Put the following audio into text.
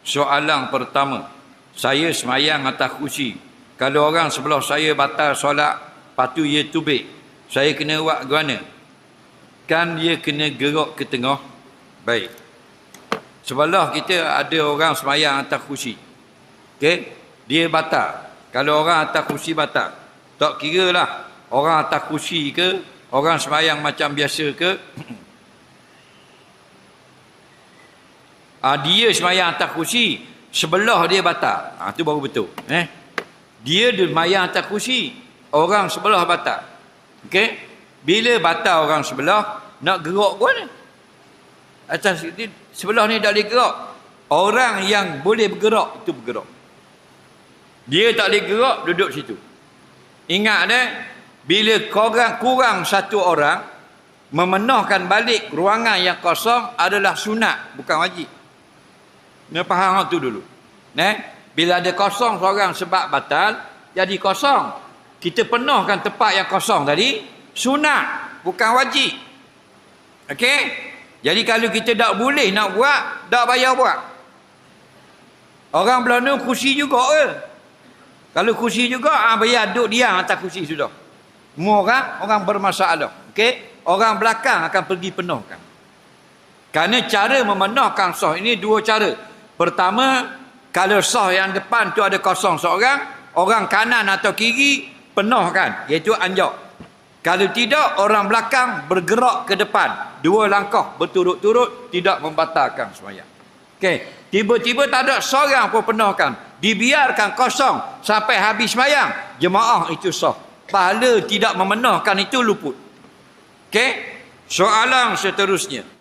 Soalan pertama, saya semayang atas kursi. Kalau orang sebelah saya batal solat, lepas tu ia tubik, saya kena buat gimana? Kan dia kena gerak ke tengah. Baik. Sebelah kita ada orang semayang atas kursi. Okey? Dia batal. Kalau orang atas kursi batal, tak kira lah orang atas kursi ke, orang semayang macam biasa ke. Dia semayang atas kursi, sebelah dia batal. Itu baru betul. Dia semayang atas kursi, orang sebelah batal. Okey? Bila batal orang sebelah, nak gerak ke mana? Atas sebelah ni tak boleh gerak. Orang yang boleh bergerak, itu bergerak. Dia tak boleh gerak, duduk situ. Ingat bila kurang satu orang, memenuhkan balik ruangan yang kosong adalah sunat, bukan wajib. Kena faham tu dulu. Bila ada kosong seorang sebab batal, jadi kosong. Kita penuhkan tempat yang kosong tadi, sunat, bukan wajib. Okey? Jadi kalau kita tak boleh nak buat, tak payah buat. Orang belah ni kursi juga ke? Kalau kursi juga, biar duduk diam atas kursi sudah. Semua orang bermasalah. Okey? Orang belakang akan pergi penuhkan. Kerana cara memenuhkan sah ini dua cara. Pertama, kalau sah yang depan tu ada kosong seorang, orang kanan atau kiri penuhkan, iaitu anjak. Kalau tidak, orang belakang bergerak ke depan. Dua langkah berturut-turut, tidak membatalkan sembahyang. Okey, tiba-tiba tak ada seorang pun penuhkan. Dibiarkan kosong sampai habis sembahyang. Jemaah itu sah. Pahala tidak memenuhkan itu luput. Okey, soalan seterusnya.